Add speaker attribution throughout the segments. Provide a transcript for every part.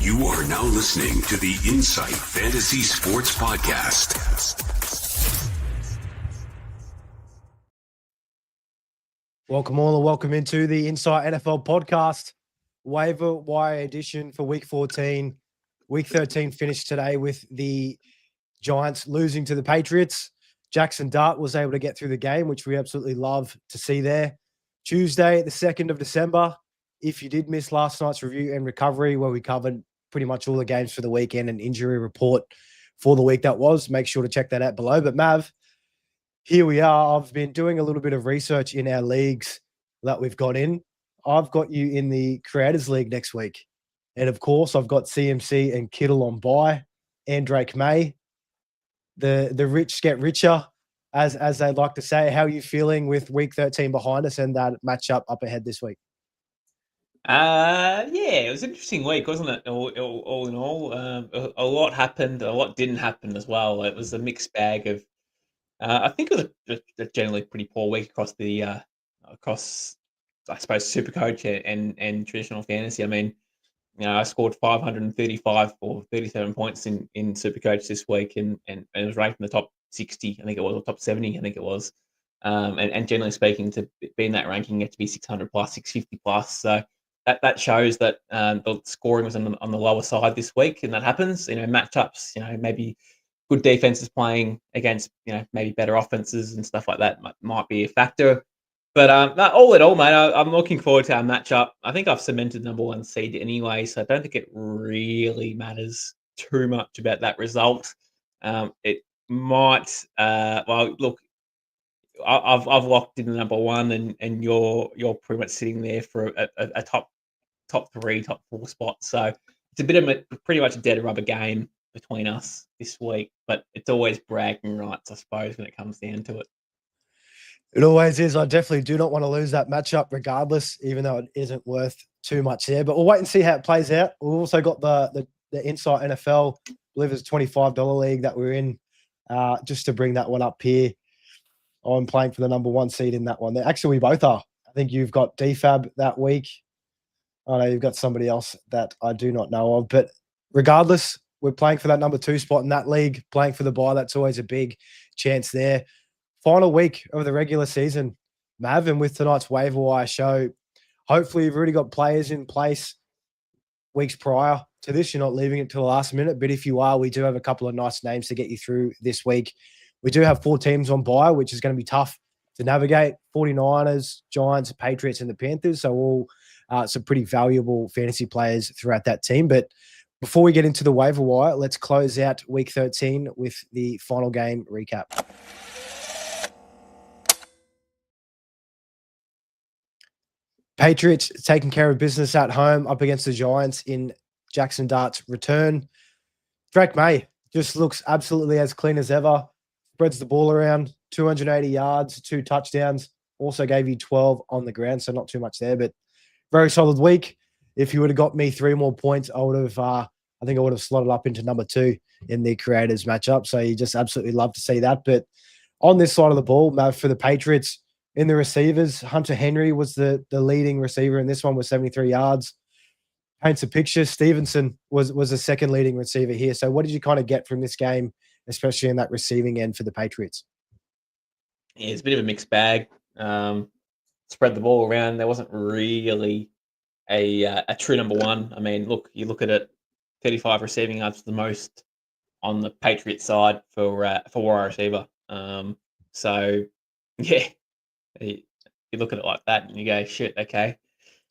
Speaker 1: You are now listening to the Insight Fantasy Sports Podcast.
Speaker 2: Welcome all and welcome into the Insight NFL Podcast, waiver wire edition for Week 14. Week 13 finished today with the Giants losing to the Patriots. Jackson Dart was able to get through the game, which we absolutely love to see there. Tuesday, the 2nd of December, if you did miss last night's review and recovery, where we covered pretty much all the games for the weekend and injury report for the week that was, make sure to check that out below. But Mav, here we are. I've been doing a little bit of research in our leagues that we've got in. I've got you in the Creators League next week. And of course, I've got CMC and Kittle on bye and Drake May. The rich get richer, as they like to say. How are you feeling with Week 13 behind us and that matchup up ahead this week?
Speaker 3: Yeah, it was an interesting week, wasn't it? All in all, a lot happened, a lot didn't happen as well. It was a mixed bag of. I think it was a generally pretty poor week across across, I suppose, Supercoach and traditional fantasy. I mean, I scored 535 or 37 points in Supercoach this week, and it was ranked in the top 60, I think it was, or top 70, I think it was. And generally speaking, to be in that ranking, you have to be 600 plus, 650 plus. So that shows that the scoring was on the lower side this week, and that happens. Matchups. Maybe good defenses playing against maybe better offenses and stuff like that might be a factor. But all in all, mate, I'm looking forward to our matchup. I think I've cemented number one seed anyway, so I don't think it really matters too much about that result. It might. Well, look, I've locked in the number one, and you're pretty much sitting there for a top three, top four spot. So it's a bit of pretty much a dead rubber game between us this week. But it's always bragging rights, I suppose, when it comes down to it.
Speaker 2: It always is. I definitely do not want to lose that matchup regardless, even though it isn't worth too much there. But we'll wait and see how it plays out. We've also got the Insight NFL, I believe it's a $25 league that we're in, just to bring that one up here. I'm playing for the number one seed in that one. Actually, we both are. I think you've got DFAB that week. I know you've got somebody else that I do not know of. But regardless, we're playing for that number two spot in that league, playing for the bye. That's always a big chance there. Final week of the regular season, Mav, and with tonight's waiver wire show, hopefully you've already got players in place weeks prior to this. You're not leaving it to the last minute, but if you are, we do have a couple of nice names to get you through this week. We do have 4 teams on bye, which is going to be tough to navigate. 49ers, Giants, Patriots, and the Panthers. So all some pretty valuable fantasy players throughout that team. But before we get into the waiver wire, let's close out Week 13 with the final game recap. Patriots taking care of business at home up against the Giants in Jackson Dart's return. Drake May just looks absolutely as clean as ever. Spreads the ball around, 280 yards, 2 touchdowns. Also gave you 12 on the ground, so not too much there, but very solid week. If you would have got me 3 more points, I would have, I think I would have slotted up into number 2 in the Creators matchup. So you just absolutely love to see that. But on this side of the ball, Mav, for the Patriots, in the receivers, Hunter Henry was the leading receiver in this one with 73 yards. Paints a picture. Stevenson was the second leading receiver here. So what did you kind of get from this game, especially in that receiving end for the Patriots?
Speaker 3: Yeah, it's a bit of a mixed bag. Spread the ball around. There wasn't really a true number one. I mean, look, you look at it, 35 receiving yards, the most on the Patriots side for wide receiver. So yeah, you look at it like that and you go, shit, okay.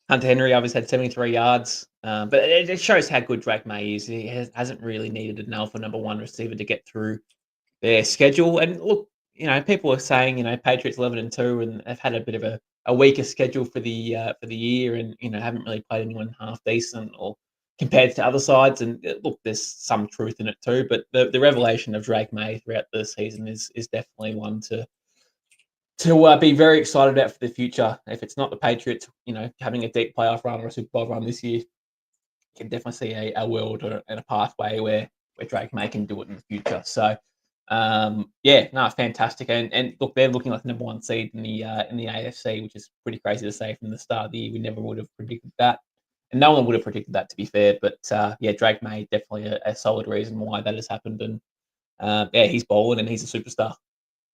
Speaker 3: Hunter Henry obviously had 73 yards, but it shows how good Drake May is. He hasn't really needed an alpha number one receiver to get through their schedule. And look, people are saying, Patriots 11-2 and have had a bit of a weaker schedule for the year, and haven't really played anyone half decent or compared to other sides. And look, there's some truth in it too. But the revelation of Drake May throughout the season is definitely one to be very excited about for the future. If it's not the Patriots, having a deep playoff run or a Super Bowl run this year, you can definitely see a world and a pathway where Drake May can do it in the future. So, fantastic. And look, they're looking like the number one seed in the AFC, which is pretty crazy to say from the start of the year. We never would have predicted that. And no one would have predicted that, to be fair. But yeah, Drake May definitely a solid reason why that has happened. And yeah, he's balling and he's a superstar.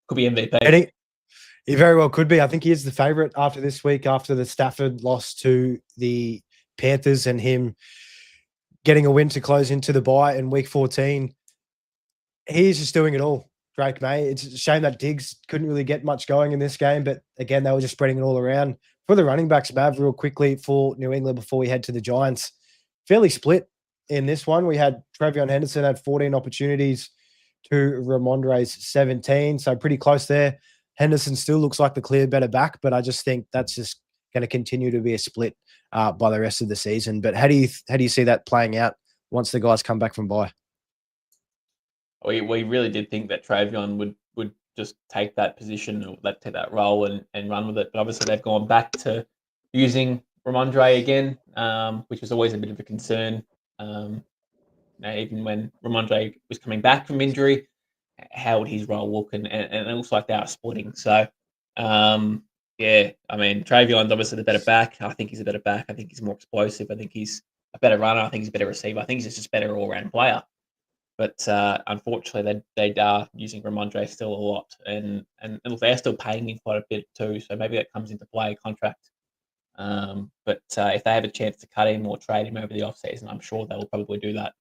Speaker 3: Could be MVP.
Speaker 2: And he very well could be. I think he is the favourite after this week, after the Stafford loss to the Panthers and him getting a win to close into the bye in week 14. He's just doing it all, Drake May. It's a shame that Diggs couldn't really get much going in this game, but again, they were just spreading it all around. For the running backs, Mav, real quickly for New England before we head to the Giants, fairly split in this one. We had Travion Henderson had 14 opportunities to Ramondre's 17, so pretty close there. Henderson still looks like the clear better back, but I just think that's just going to continue to be a split by the rest of the season. But how do you see that playing out once the guys come back from bye?
Speaker 3: We really did think that Travion would just take that position or take that role and run with it. But obviously they've gone back to using Ramondre again, which was always a bit of a concern. Even when Ramondre was coming back from injury, how would his role look? And it looks like they are splitting. So yeah, I mean Travion's obviously the better back. I think he's a better back. I think he's more explosive. I think he's a better runner. I think he's a better receiver. I think he's just a better all-round player. But unfortunately, they are using Ramondre still a lot, and they're still paying him quite a bit too. So maybe that comes into play contract. But if they have a chance to cut him or trade him over the offseason, I'm sure they will probably do that.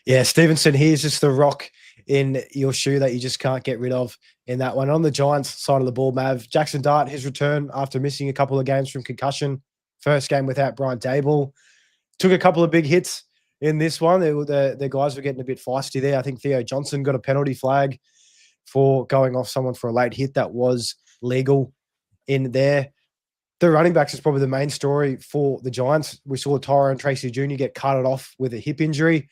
Speaker 2: Yeah, Stevenson, here's just the rock in your shoe that you just can't get rid of in that one. On the Giants side of the ball, Mav, Jackson Dart, his return after missing a couple of games from concussion. First game without Brian Dable. Took a couple of big hits in this one. The guys were getting a bit feisty there. I think Theo Johnson got a penalty flag for going off someone for a late hit that was legal in there. The running backs is probably the main story for the Giants. We saw Tyrone Tracy Jr. get carted off with a hip injury.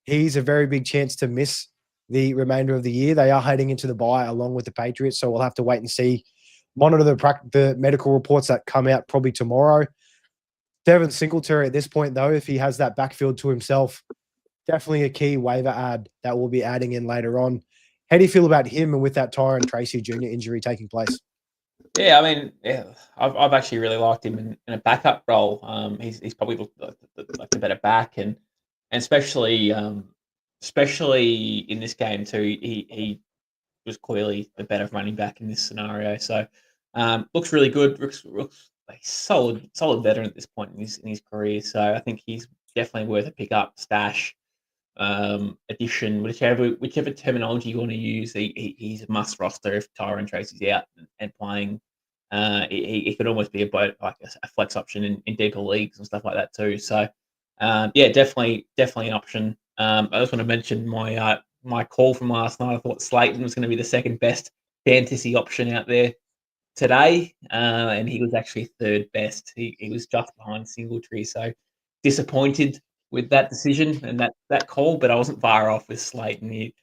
Speaker 2: He's a very big chance to miss the remainder of the year. They are heading into the bye along with the Patriots, so we'll have to wait and see. Monitor the medical reports that come out probably tomorrow. Devin Singletary at this point, though, if he has that backfield to himself, definitely a key waiver ad that we'll be adding in later on. How do you feel about him and with that Tyrone Tracy Jr. injury taking place?
Speaker 3: Yeah, I mean, yeah, I've actually really liked him in a backup role. He's probably like the better back, and especially in this game too, he was clearly the better running back in this scenario. So looks really good. Looks like solid veteran at this point in his career. So I think he's definitely worth a pickup, stash, addition, whichever terminology you want to use. He's a must roster if Tyrone Tracy's out and playing. He could almost be like a flex option in deeper leagues and stuff like that too. So yeah, definitely an option. I just want to mention my call from last night. I thought Slayton was going to be the second best fantasy option out there today, and he was actually third best. He was just behind Singletary, so disappointed with that decision and that call, but I wasn't far off with Slayton. He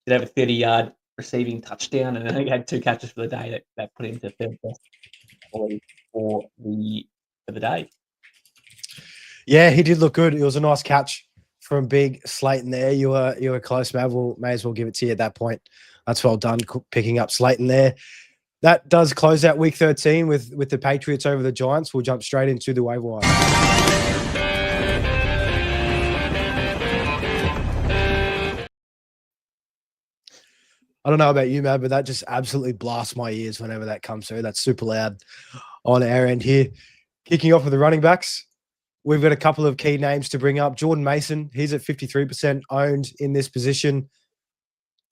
Speaker 3: did have a 30-yard receiving touchdown, and I think he had 2 catches for the day that put him to third best for the day.
Speaker 2: Yeah, he did look good. It was a nice catch from big Slayton there. You were close, Mav. May as well give it to you at that point. That's well done, picking up Slayton there. That does close out week 13 with the Patriots over the Giants. We'll jump straight into the waiver wire. I don't know about you, Mav, but that just absolutely blasts my ears whenever that comes through. That's super loud on our end here. Kicking off with the running backs, we've got a couple of key names to bring up. Jordan Mason, he's at 53% owned in this position.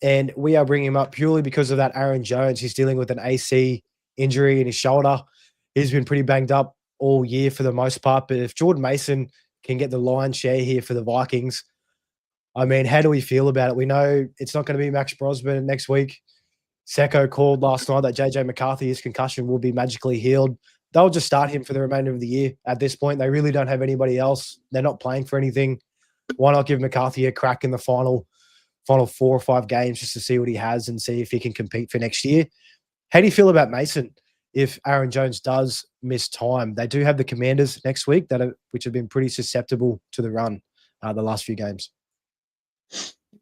Speaker 2: And we are bringing him up purely because of that Aaron Jones. He's dealing with an AC injury in his shoulder. He's been pretty banged up all year for the most part. But if Jordan Mason can get the lion's share here for the Vikings, I mean, how do we feel about it? We know it's not going to be Max Brosnan next week. Secko called last night that JJ McCarthy, his concussion will be magically healed. They'll just start him for the remainder of the year. At this point, they really don't have anybody else. They're not playing for anything. Why not give McCarthy a crack in the final 4 or 5 games just to see what he has and see if he can compete for next year? How do you feel about Mason if Aaron Jones does miss time? They do have the Commanders next week which have been pretty susceptible to the run the last few games.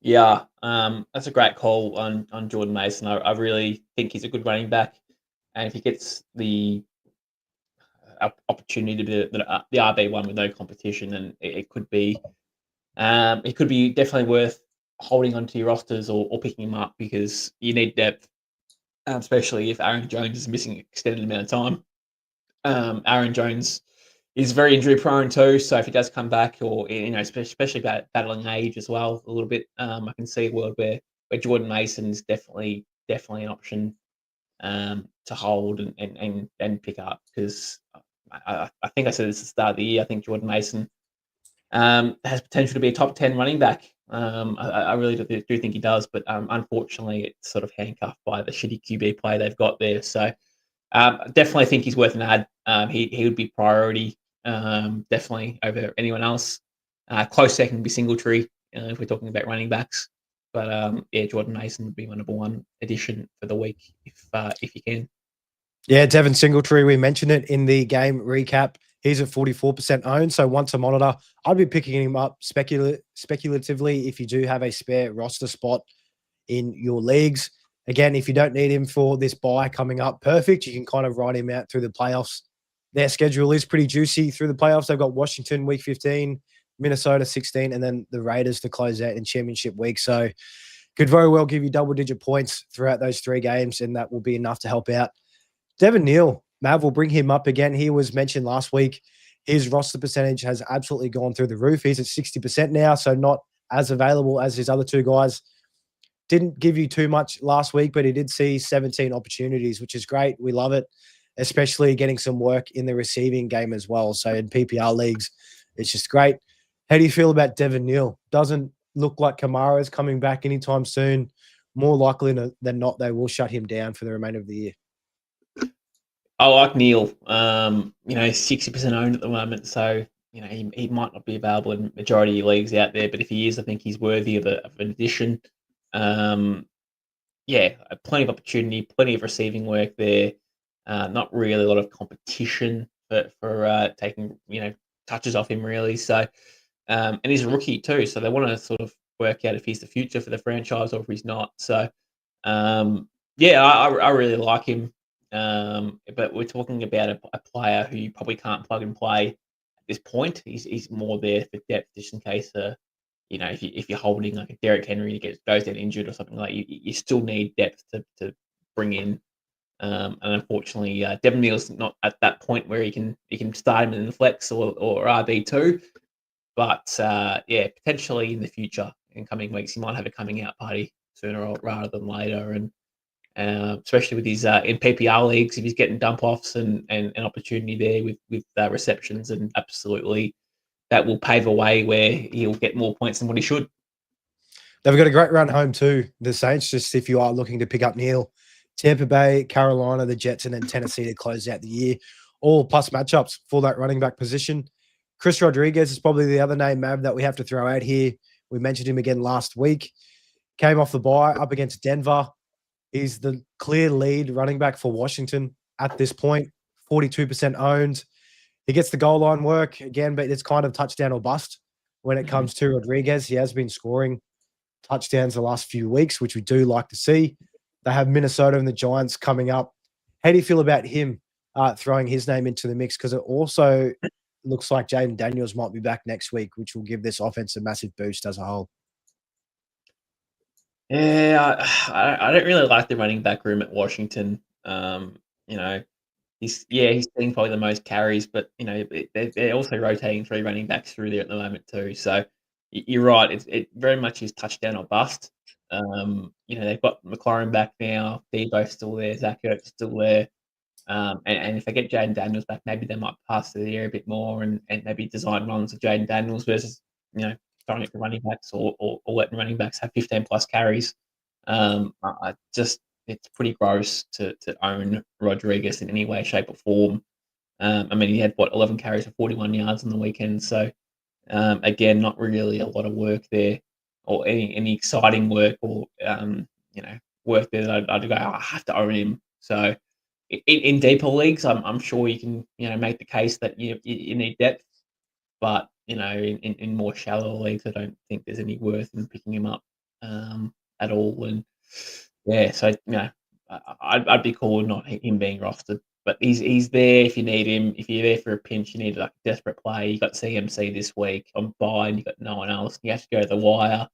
Speaker 3: Yeah, that's a great call on Jordan Mason. I really think he's a good running back, and if he gets the opportunity to be the RB1 with no competition, and it could be definitely worth holding onto your rosters or picking him up because you need depth, especially if Aaron Jones is missing an extended amount of time. Aaron Jones is very injury prone too, so if he does come back, or especially battling age as well a little bit, I can see a world where Jordan Mason is definitely an option to hold and pick up because I think I said this at the start of the year. I think Jordan Mason has potential to be a top 10 running back. I really do think he does, but unfortunately, it's sort of handcuffed by the shitty QB play they've got there. So definitely think he's worth an ad. He would be priority, definitely over anyone else. Close second would be Singletary if we're talking about running backs. But yeah, Jordan Mason would be my number one addition for the week if you can.
Speaker 2: Yeah, Devin Singletary, we mentioned it in the game recap. He's at 44% owned, so once a monitor, I'd be picking him up speculatively if you do have a spare roster spot in your leagues. Again, if you don't need him for this bye coming up, perfect. You can kind of ride him out through the playoffs. Their schedule is pretty juicy through the playoffs. They've got Washington week 15, Minnesota 16, and then the Raiders to close out in championship week. So could very well give you double-digit points throughout those 3 games, and that will be enough to help out. Devin Neal, Mav will bring him up again. He was mentioned last week. His roster percentage has absolutely gone through the roof. He's at 60% now, so not as available as his other 2 guys. Didn't give you too much last week, but he did see 17 opportunities, which is great. We love it, especially getting some work in the receiving game as well. So in PPR leagues, it's just great. How do you feel about Devin Neal? Doesn't look like Kamara is coming back anytime soon. More likely than not, they will shut him down for the remainder of the year.
Speaker 3: I like Neil. 60% owned at the moment, so he might not be available in majority of leagues out there, but if he is, I think he's worthy of an addition. Plenty of opportunity, plenty of receiving work there. Not really a lot of competition for taking touches off him really. So, and he's a rookie too, so they want to sort of work out if he's the future for the franchise or if he's not. So, I really like him. But we're talking about a player who you probably can't plug and play at this point. He's more there for depth, just in case. If you're holding like a Derrick Henry and goes down injured or something like you still need depth to bring in. And unfortunately, Devin Neal's not at that point where he can start him in the flex or RB2. But potentially in the future, in coming weeks, he might have a coming out party sooner rather than later. And especially with his in PPR leagues, if he's getting dump offs and an opportunity there with receptions, and absolutely that will pave a way where he'll get more points than what he should.
Speaker 2: They've got a great run home too, the Saints, just if you are looking to pick up Neal. Tampa Bay, Carolina, the Jets, and then Tennessee to close out the year. All plus matchups for that running back position. Chris Rodriguez is probably the other name, Mav, that we have to throw out here. We mentioned him again last week. Came off the bye up against Denver. He's the clear lead running back for Washington at this point, 42% owned. He gets the goal line work again, but it's kind of touchdown or bust when it comes to Rodriguez. He has been scoring touchdowns the last few weeks, which we do like to see. They have Minnesota and the Giants coming up. How do you feel about him throwing his name into the mix? Because it also looks like Jaden Daniels might be back next week, which will give this offense a massive boost as a whole.
Speaker 3: Yeah, I don't really like the running back room at Washington. He's seeing probably the most carries, but they're also rotating 3 running backs through there at the moment too. So you're right; it very much is touchdown or bust. They've got McLaurin back now, Debo's still there, Zach Ertz's still there, and if they get Jaden Daniels back, maybe they might pass to the air a bit more and maybe design runs of Jaden Daniels versus throwing it to running backs or letting running backs have 15 plus carries. It's pretty gross to own Rodriguez in any way, shape, or form. He had 11 carries for 41 yards on the weekend. So again, not really a lot of work there, or any exciting work, or work there that I'd go, I have to own him. So in deeper leagues, I'm sure you can make the case that you need depth, but in more shallow leagues, I don't think there's any worth in picking him up at all. And so I'd be cool with not him being rostered but he's there if you need him. If you're there for a pinch, you need like a desperate play. You got CMC this week on bye, and you got no one else. You have to go to the wire,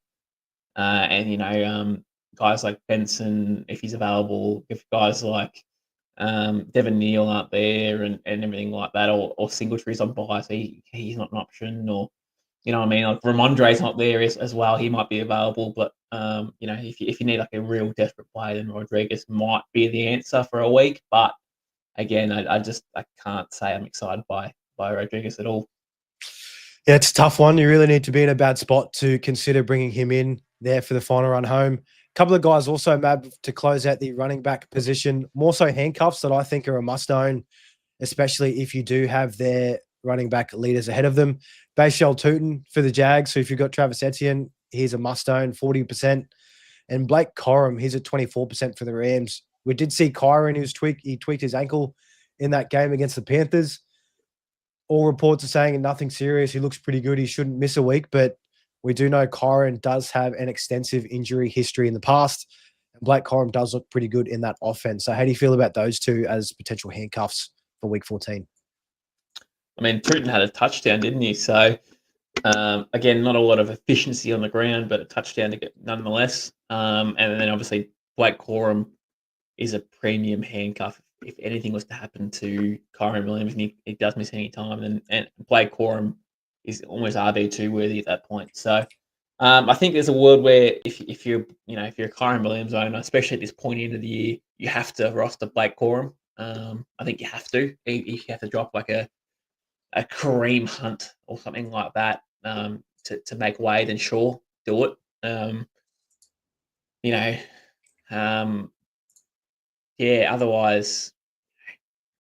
Speaker 3: and guys like Benson, if he's available, if guys like Devon Neal aren't there and everything like that, or Singletary's on bye, so he's not an option, or you know what I mean? Like Ramondre's not there as well. He might be available, but if you need like a real desperate play, then Rodriguez might be the answer for a week. But again, I can't say I'm excited by Rodriguez at all.
Speaker 2: Yeah, it's a tough one. You really need to be in a bad spot to consider bringing him in there for the final run home. A couple of guys also, Mab, to close out the running back position, more so handcuffs that I think are a must-own, especially if you do have their running back leaders ahead of them. Bashal Tootin for the Jags. So if you've got Travis Etienne, he's a must-own, 40%. And Blake Corum, he's at 24% for the Rams. We did see Kyron, he tweaked his ankle in that game against the Panthers. All reports are saying nothing serious. He looks pretty good. He shouldn't miss a week, but we do know Kyron does have an extensive injury history in the past. And Blake Corum does look pretty good in that offense. So how do you feel about those two as potential handcuffs for week 14?
Speaker 3: I mean, Tootin had a touchdown, didn't he? So, again, not a lot of efficiency on the ground, but a touchdown to get nonetheless. And then obviously Blake Corum is a premium handcuff. If anything was to happen to Kyron Williams and he does miss any time, and Blake Corum is almost RB2 worthy at that point. So I think there's a world where if you're a Kyron Williams owner, especially at this point in the year, you have to roster Blake Corum. I think you have to. You have to drop like a Kareem Hunt or something like that to make way, then sure, do it. Otherwise,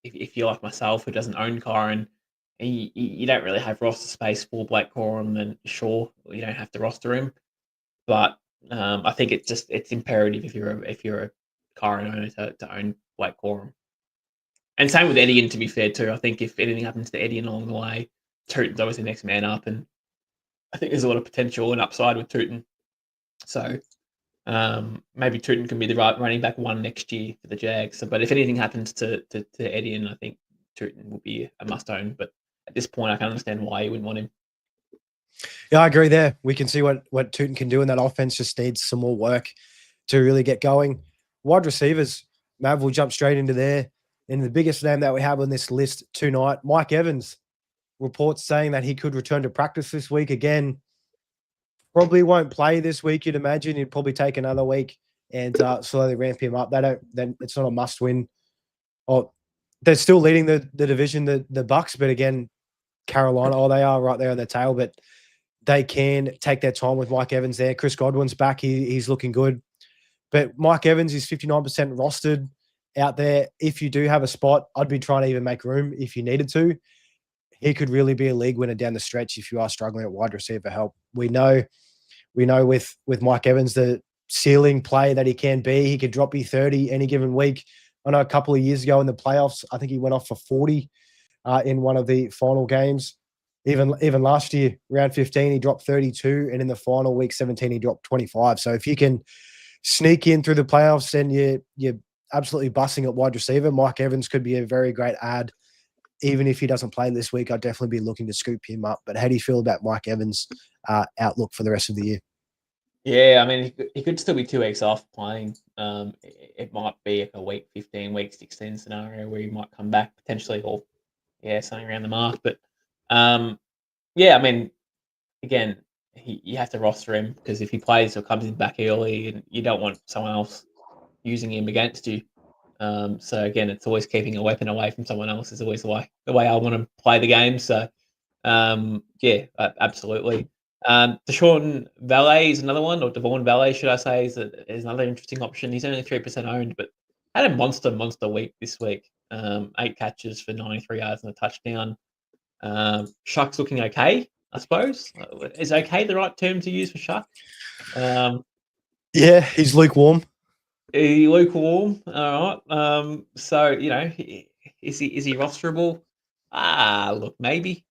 Speaker 3: if you're like myself who doesn't own Kyron and you don't really have roster space for Blake Corum, then sure, you don't have to roster him. But I think it's imperative if you're a Kyron owner to own Blake Corum. And same with Etienne, to be fair too. I think if anything happens to Etienne along the way, Tootin's always the next man up, and I think there's a lot of potential and upside with Tootin. So maybe Tootin can be the right running back one next year for the Jags. So, but if anything happens to Etienne, I think Tootin will be a must-own. But at this point, I can understand why you wouldn't want him.
Speaker 2: Yeah, I agree there. We can see what Tootin can do, and that offense just needs some more work to really get going. Wide receivers, Mav will jump straight into there. And the biggest name that we have on this list tonight, Mike Evans. Reports saying that he could return to practice this week again. Probably won't play this week, you'd imagine. He'd probably take another week and slowly ramp him up. Then it's not a must-win. They're still leading the division, the Bucks, but again, Carolina, they are right there on their tail, but they can take their time with Mike Evans there. Chris Godwin's back. He's looking good. But Mike Evans is 59% rostered out there. If you do have a spot, I'd be trying to even make room if you needed to. He could really be a league winner down the stretch if you are struggling at wide receiver help. We know with Mike Evans, the ceiling play that he can be. He could drop you 30 any given week. I know a couple of years ago in the playoffs, I think he went off for 40 in one of the final games. Even last year, round 15, he dropped 32, and in the final week 17, he dropped 25. So if you can sneak in through the playoffs and you're absolutely busting at wide receiver, Mike Evans could be a very great ad. Even if he doesn't play this week, I'd definitely be looking to scoop him up. But how do you feel about Mike Evans' outlook for the rest of the year?
Speaker 3: Yeah, I mean, he could still be 2 weeks off playing. It might be a week 15, week 16 scenario where he might come back potentially, or something around the mark. But I mean, again, you have to roster him because if he plays or comes in back early, and you don't want someone else using him against you. So again, it's always keeping a weapon away from someone else is always the way I want to play the game. So absolutely. Deshaun Valet is another one, or Devon Valet, should I say, is another interesting option. He's only 3% owned, but had a monster week this week. 8 catches for 93 yards and a touchdown. Shuck's looking okay, I suppose. Is okay the right term to use for Shuck?
Speaker 2: Yeah, he's lukewarm.
Speaker 3: Lukewarm, all right. So is he rosterable? Look, maybe.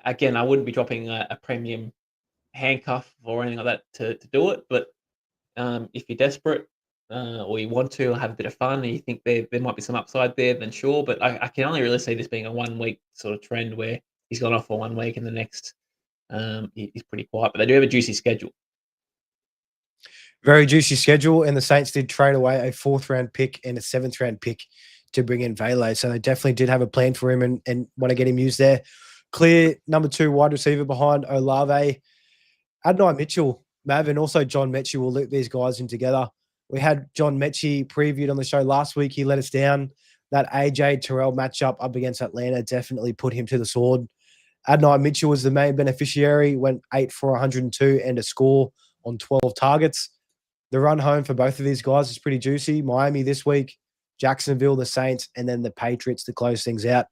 Speaker 3: Again, I wouldn't be dropping a premium handcuff or anything like that to do it. But if you're desperate, or you want to have a bit of fun and you think there might be some upside there, then sure. But I can only really see this being a 1 week sort of trend where he's gone off for 1 week and the next he's pretty quiet. But they do have a juicy schedule.
Speaker 2: Very juicy schedule, and the Saints did trade away a 4th-round pick and a 7th-round pick to bring in Vele. So they definitely did have a plan for him and want to get him used there. Clear number 2 wide receiver behind Olave. Adonai Mitchell, Mav, and also John Mechie will loop these guys in together. We had John Mechie previewed on the show last week. He let us down. That AJ Terrell matchup up against Atlanta definitely put him to the sword. Adonai Mitchell was the main beneficiary, went 8 for 102 and a score on 12 targets. The run home for both of these guys is pretty juicy. Miami this week, Jacksonville, the Saints, and then the Patriots to close things out.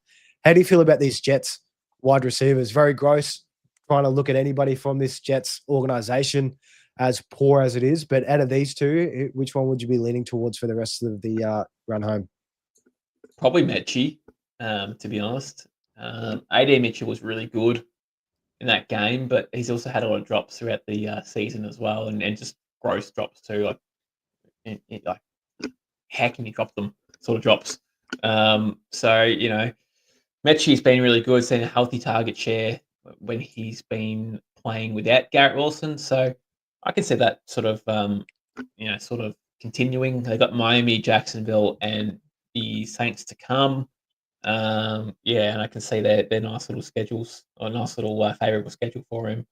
Speaker 2: How do you feel about these Jets wide receivers? Very gross trying to look at anybody from this Jets organization, as poor as it is. But out of these two, which one would you be leaning towards for the rest of the run home?
Speaker 3: Probably Mechie, to be honest. AD Mitchell was really good in that game, but he's also had a lot of drops throughout the season as well, and just gross drops too. Like how can you drop them? Sort of drops. So Mechie's been really good, seeing a healthy target share when he's been playing without Garrett Wilson. So I can see that sort of sort of continuing. They got Miami, Jacksonville, and the Saints to come. And I can see their nice little schedules, or a nice little favourable schedule for him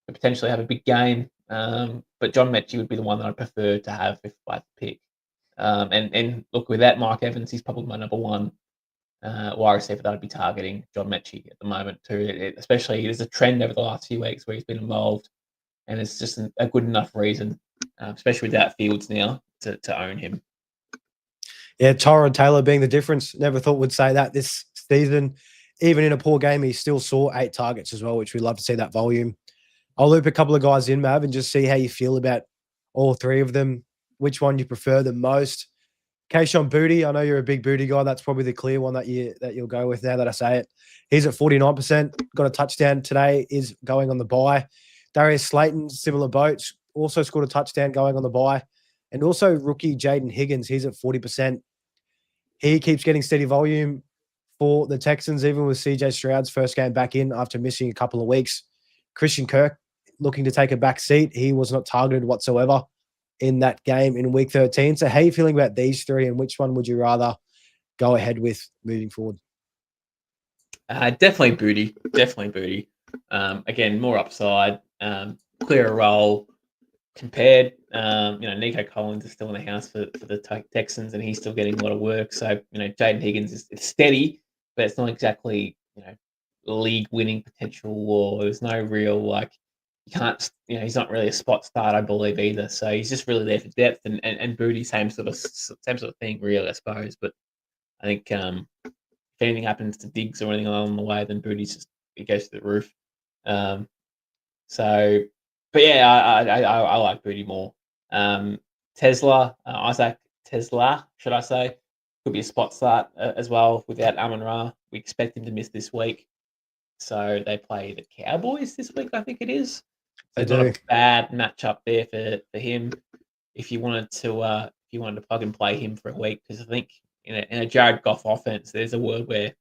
Speaker 3: to potentially have a big game. But John Mechie would be the one that I'd prefer to have if I had to pick. And look, without Mike Evans, he's probably my number 1 wide receiver that I'd be targeting, John Mechie, at the moment too. Especially there's a trend over the last few weeks where he's been involved, and it's just a good enough reason, especially without Fields now, to own him.
Speaker 2: Yeah, Tyrod Taylor being the difference. Never thought we'd say that this season. Even in a poor game, he still saw 8 targets as well, which we'd love to see that volume. I'll loop a couple of guys in, Mav, and just see how you feel about all 3 of them, which one you prefer the most. Kayshon Boutte, I know you're a big Boutte guy. That's probably the clear one that you'll go with now that I say it. He's at 49%, got a touchdown today, is going on the bye. Darius Slayton, similar boats, also scored a touchdown going on the bye. And also rookie Jaden Higgins, he's at 40%. He keeps getting steady volume for the Texans, even with CJ Stroud's first game back in after missing a couple of weeks. Christian Kirk looking to take a back seat. He was not targeted whatsoever in that game in week 13. So how are you feeling about these 3, and which one would you rather go ahead with moving forward?
Speaker 3: Definitely Boutte. Again, more upside, clearer role compared. Nico Collins is still in the house for the Texans, and he's still getting a lot of work. So, Jaden Higgins is steady, but it's not exactly, league winning potential, or there's no real, you can't, he's not really a spot start, I believe, either. So he's just really there for depth, and Boutte, same sort of thing, really, I suppose. But I think if anything happens to Diggs or anything along the way, then Boutte's it goes to the roof. But yeah, I like Boutte more. Isaac Tesla, should I say, could be a spot start as well without Amon-Ra. We expect him to miss this week. So they play the Cowboys this week, I think it is. So it's not a bad matchup there for him if you wanted to plug and play him for a week, because I think in a Jared Goff offense, there's a world where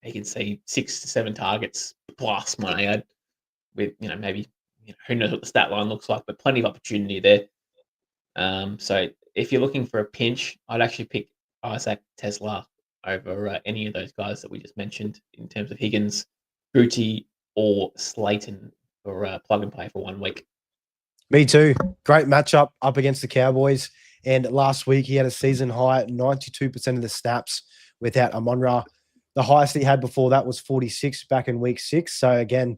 Speaker 3: he can see 6 to 7 targets plus, might I add, with maybe who knows what the stat line looks like, but plenty of opportunity there. So if you're looking for a pinch, I'd actually pick Isaac Tesla over any of those guys that we just mentioned in terms of Higgins, Boutte, or Slayton for plug and play for 1 week.
Speaker 2: Me too. Great matchup up against the Cowboys. And last week he had a season high 92% of the snaps without Amon-Ra. The highest he had before that was 46 back in week 6. So again,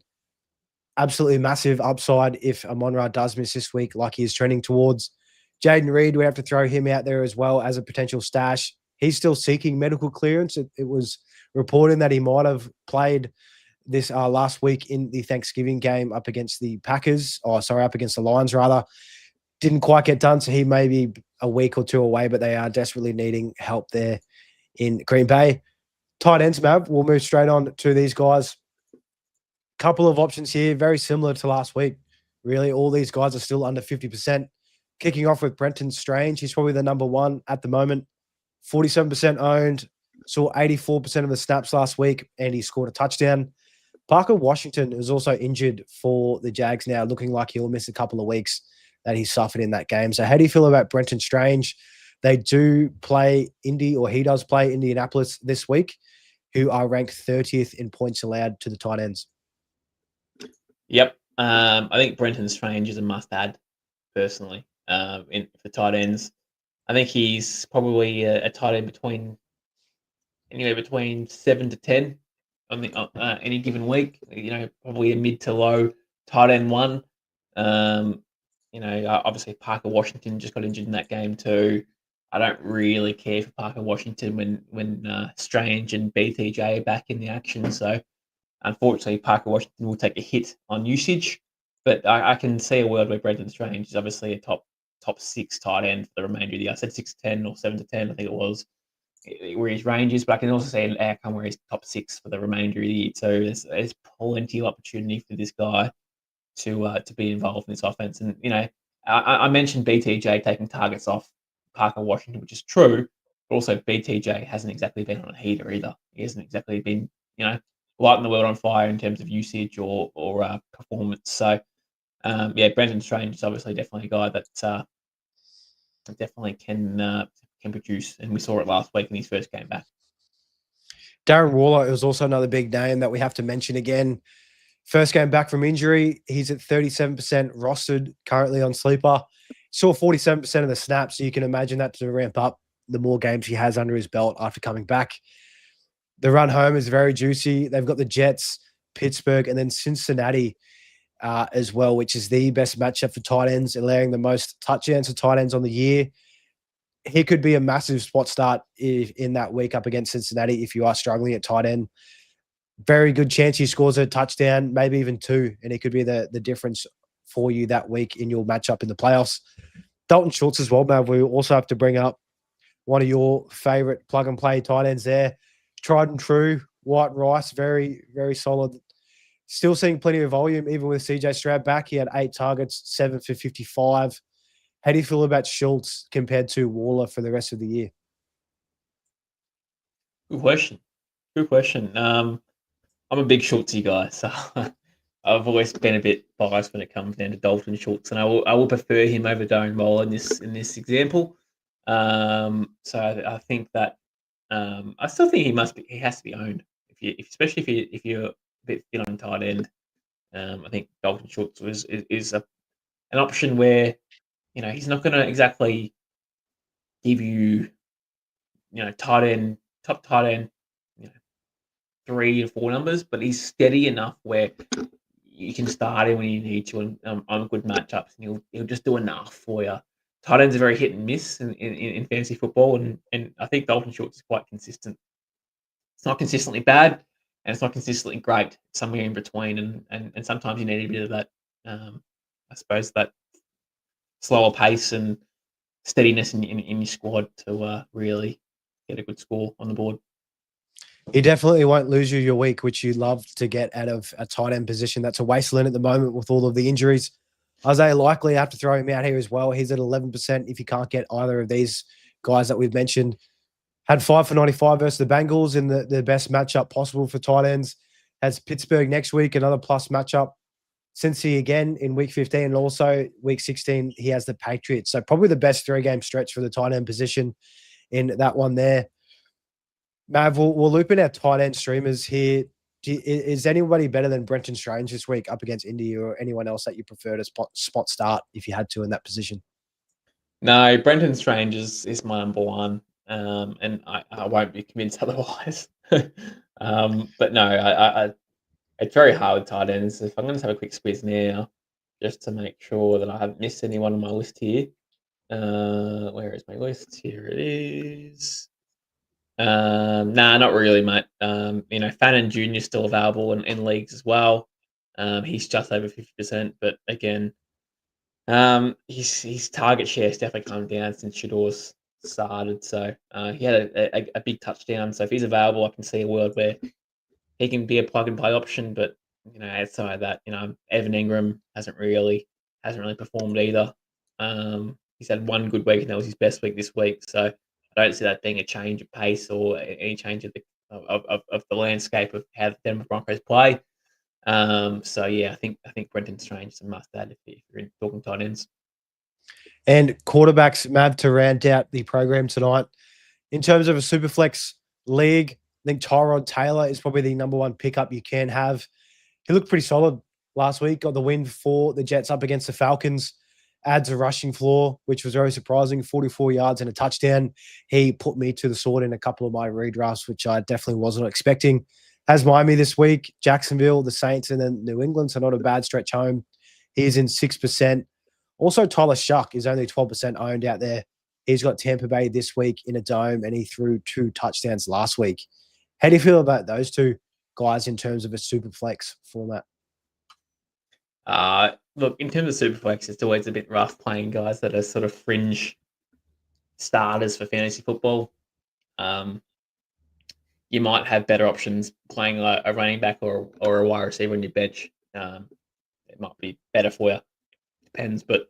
Speaker 2: absolutely massive upside if Amon-Ra does miss this week, like he is trending towards. Jaden Reed, we have to throw him out there as well as a potential stash. He's still seeking medical clearance. It was reported that he might have played this last week in the Thanksgiving game up against the up against the Lions rather. Didn't quite get done, so he may be a week or 2 away, but they are desperately needing help there in Green Bay. Tight ends, Mav, we'll move straight on to these guys. Couple of options here, very similar to last week. Really, all these guys are still under 50%. Kicking off with Brenton Strange. He's probably the number one at the moment. 47% owned, saw 84% of the snaps last week, and he scored a touchdown. Parker Washington is also injured for the Jags now, looking like he'll miss a couple of weeks that he suffered in that game. So how do you feel about Brenton Strange? They do play he does play Indianapolis this week, who are ranked 30th in points allowed to the tight ends.
Speaker 3: Yep. I think Brenton Strange is a must-add, personally, for tight ends. I think he's probably a tight end anywhere between 7 to 10 on any given week. Probably a mid to low tight end one. Obviously Parker Washington just got injured in that game too. I don't really care for Parker Washington when Strange and BTJ are back in the action. So unfortunately, Parker Washington will take a hit on usage. But I can see a world where Brenton Strange is obviously a top 6 tight end for the remainder of the year. I said 6 to 10 or 7 to 10, I think it was, where his range is. But I can also see an outcome where he's top 6 for the remainder of the year. So there's plenty of opportunity for this guy to be involved in this offense. And, I mentioned BTJ taking targets off Parker Washington, which is true. But also BTJ hasn't exactly been on a heater either. He hasn't exactly been, lighting the world on fire in terms of usage or performance. So, Brenton Strange is obviously definitely a guy that definitely can produce, and we saw it last week in his first game back.
Speaker 2: Darren Waller is also another big name that we have to mention again. First game back from injury, he's at 37% rostered currently on Sleeper. Saw 47% of the snaps, so you can imagine that to ramp up the more games he has under his belt after coming back. The run home is very juicy. They've got the Jets, Pittsburgh, and then Cincinnati as well, which is the best matchup for tight ends, allowing the most touchdowns for tight ends on the year. He could be a massive spot start in that week up against Cincinnati if you are struggling at tight end. Very good chance he scores a touchdown, maybe even 2, and it could be the difference for you that week in your matchup in the playoffs. Dalton Schultz as well, Mav. We also have to bring up one of your favorite plug-and-play tight ends there. Tried and true, White Rice, very, very solid. Still seeing plenty of volume, even with CJ Stroud back. He had 8 targets, 7 for 55. How do you feel about Schultz compared to Waller for the rest of the year?
Speaker 3: Good question. I'm a big Schultzy guy, so I've always been a bit biased when it comes down to Dalton Schultz, and I will prefer him over Darren Waller in this example. So I think that I still think he has to be owned, especially if you're a bit thin on tight end. I think Dalton Schultz is an option where he's not going to exactly give you top tight end 3 to 4 numbers, but he's steady enough where you can start him when you need to on good matchups, and he'll just do enough for you. Tight ends are very hit and miss in fantasy football, and I think Dalton Schultz is quite consistent. It's not consistently bad, and it's not consistently great. It's somewhere in between, and sometimes you need a bit of that, I suppose, that slower pace and steadiness in your squad to really get a good score on the board.
Speaker 2: He definitely won't lose you your week, which you love to get out of a tight end position. That's a wasteland at the moment with all of the injuries. Isaiah Likely, I have to throw him out here as well. He's at 11% if you can't get either of these guys that we've mentioned. Had 5 for 95 versus the Bengals in the best matchup possible for tight ends. Has Pittsburgh next week, another plus matchup. Cincy again in week 15, and also week 16, he has the Patriots. So probably the best 3-game stretch for the tight end position in that one there. Mav, we'll loop in our tight end streamers here. Is anybody better than Brenton Strange this week up against Indy, or anyone else that you prefer to spot start if you had to in that position?
Speaker 3: No, Brenton Strange is my number one, and I won't be convinced otherwise. But no, I it's very hard with tight ends. If I'm going to have a quick squeeze now, just to make sure that I haven't missed anyone on my list here. Where is my list? Here it is. Nah, not really, mate. Fannin Jr. is still available in leagues as well. He's just over 50%, but again, his target share has definitely come down since Shador's started. So he had a big touchdown. So if he's available, I can see a world where he can be a plug and play option. But outside of that, Evan Ingram hasn't really performed either. he's had one good week, and that was his best week this week. So I don't see that being a change of pace or any change of the landscape of how the Denver Broncos play. So yeah, I think Brenton Strange is a must add if you're talking tight ends.
Speaker 2: And quarterbacks, Mav, to round out the program tonight. In terms of a Superflex league, I think Tyrod Taylor is probably the number one pickup you can have. He looked pretty solid last week, got the win for the Jets up against the Falcons, adds a rushing floor, which was very surprising, 44 yards and a touchdown. He put me to the sword in a couple of my redrafts, which I definitely wasn't expecting. Has Miami this week, Jacksonville, the Saints, and then New England, so not a bad stretch home. He's in 6%. Also, Tyler Shuck is only 12% owned out there. He's got Tampa Bay this week in a dome, and he threw 2 touchdowns last week. How do you feel about those two guys in terms of a super flex format?
Speaker 3: Look, in terms of Superflex, it's always a bit rough playing guys that are sort of fringe starters for fantasy football. You might have better options playing a running back or a wide receiver on your bench. It might be better for you. Depends, but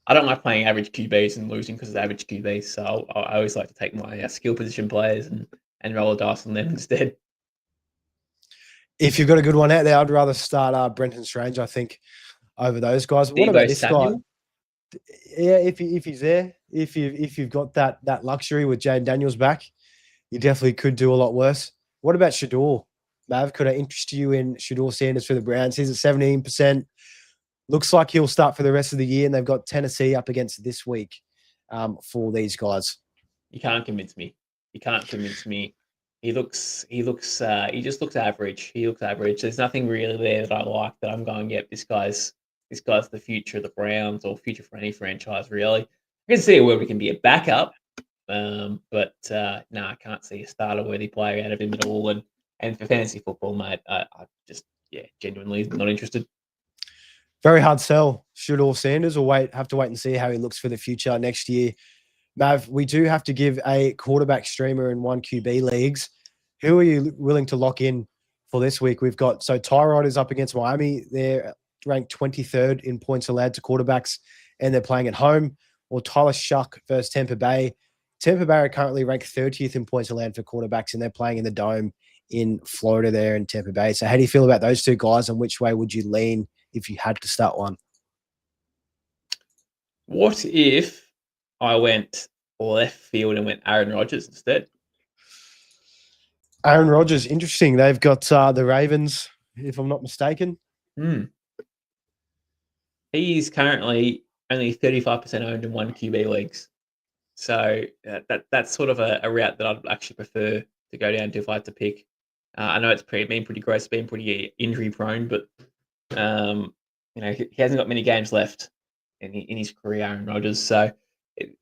Speaker 3: I don't like playing average QBs and losing because of average QBs. So I always like to take my skill position players and roll a dice on them instead.
Speaker 2: If you've got a good one out there, I'd rather start Brenton Strange, I think, over those guys. What about this Samuel guy? Yeah, if he's there, if you've got that luxury with Jane Daniels back, you definitely could do a lot worse. What about Shador? Mav, could I interest you in Shador Sanders for the Browns? He's at 17%. Looks like he'll start for the rest of the year, and they've got Tennessee up against this week for these guys.
Speaker 3: You can't convince me. You can't convince me. He just looks average. He looks average. There's nothing really there that I like that I'm going, yep, this guy's the future of the Browns or future for any franchise, really. I can see a world we can be a backup, but no, I can't see a starter-worthy player out of him at all. And for fantasy football, mate, I just, genuinely not interested.
Speaker 2: Very hard sell. Shador Sanders, or have to wait and see how he looks for the future next year. Mav, we do have to give a quarterback streamer in 1 QB leagues. Who are you willing to lock in for this week? We've got, so Tyrod is up against Miami. They're ranked 23rd in points allowed to quarterbacks, and they're playing at home. Or Tyler Shuck versus Tampa Bay. Tampa Bay are currently ranked 30th in points allowed for quarterbacks, and they're playing in the Dome in Florida there in Tampa Bay. So how do you feel about those two guys, and which way would you lean if you had to start one?
Speaker 3: What if I went left field and went Aaron Rodgers instead?
Speaker 2: Aaron Rodgers, interesting. They've got the Ravens, if I'm not mistaken.
Speaker 3: He's currently only 35% owned in 1 QB leagues. So that's sort of a route that I'd actually prefer to go down to if I had to pick. I know it's been pretty gross, been pretty injury prone, but he hasn't got many games left in his career, Aaron Rodgers. So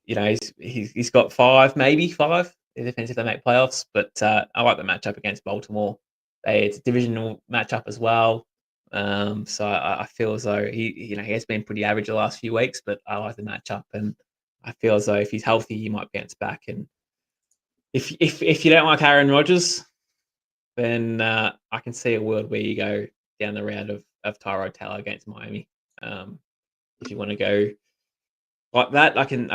Speaker 3: he's got 5, maybe 5. It depends if they make playoffs. But I like the matchup against Baltimore. It's a divisional matchup as well. So I feel as though he has been pretty average the last few weeks, but I like the matchup, and I feel as though if he's healthy, he might bounce back. And if you don't like Aaron Rodgers, then I can see a world where you go down the round of Tyrod Taylor against Miami. If you want to go like that, I can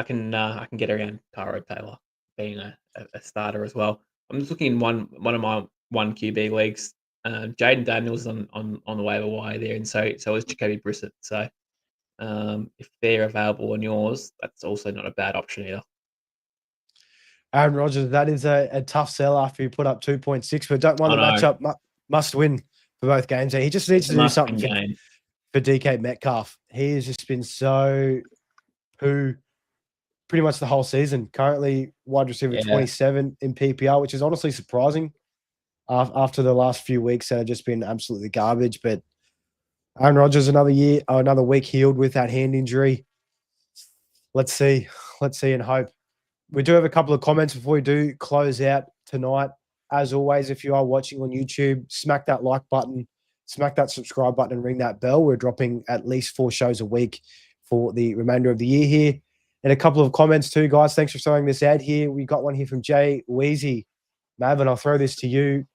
Speaker 3: get around Tyrod Taylor being a starter as well. I'm just looking in one of my 1 QB leagues. Jaden Daniels on the waiver wire there, and so is Jacoby Brissett. So if they're available on yours, that's also not a bad option either.
Speaker 2: Aaron Rodgers, that is a tough sell after he put up 2.6, but don't mind the matchup. Must win for both games. He just needs to do something for DK Metcalf. He has just been so poo pretty much the whole season. Currently wide receiver 27 in PPR, which is honestly surprising after the last few weeks that have just been absolutely garbage. But Aaron Rodgers, another week healed with that hand injury. Let's see and hope. We do have a couple of comments before we do close out tonight. As always, if you are watching on YouTube, smack that like button, smack that subscribe button, and ring that bell. We're dropping at least 4 shows a week for the remainder of the year here. And a couple of comments too, guys. Thanks for throwing this out here. We got one here from Jay Weezy. Mav, and I'll throw this to you.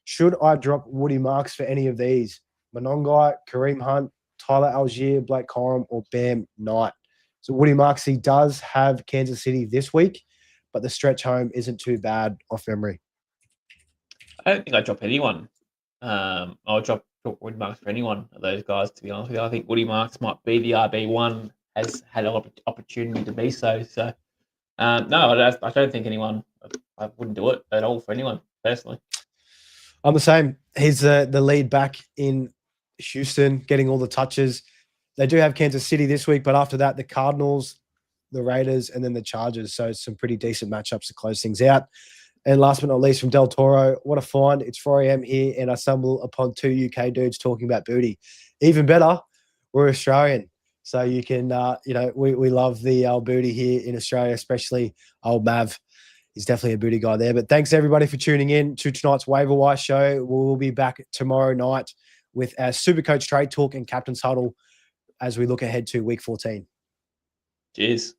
Speaker 2: Should I drop Woody Marks for any of these? Monongai, Kareem Hunt, Tyler Algier, Blake Corum, or Bam Knight? So Woody Marksy does have Kansas City this week, but the stretch home isn't too bad off memory.
Speaker 3: I don't think I'd drop anyone. I'll drop Woody Marks for anyone of those guys, to be honest with you. I think Woody Marks might be the RB1, has had an opportunity to be so. So, no, I don't think anyone, I wouldn't do it at all for anyone, personally.
Speaker 2: I'm the same. He's the lead back in Houston, getting all the touches. They do have Kansas City this week, but after that, the Cardinals, the Raiders, and then the Chargers. So some pretty decent matchups to close things out. And last but not least, from Del Toro, what a find. It's 4 a.m. here, and I stumble upon 2 UK dudes talking about booty. Even better, we're Australian. So you can, we love the old booty here in Australia, especially old Mav. He's definitely a booty guy there. But thanks, everybody, for tuning in to tonight's Waiver Wire show. We'll be back tomorrow night with our Supercoach Trade Talk and Captain's Huddle as we look ahead to Week 14.
Speaker 3: Cheers.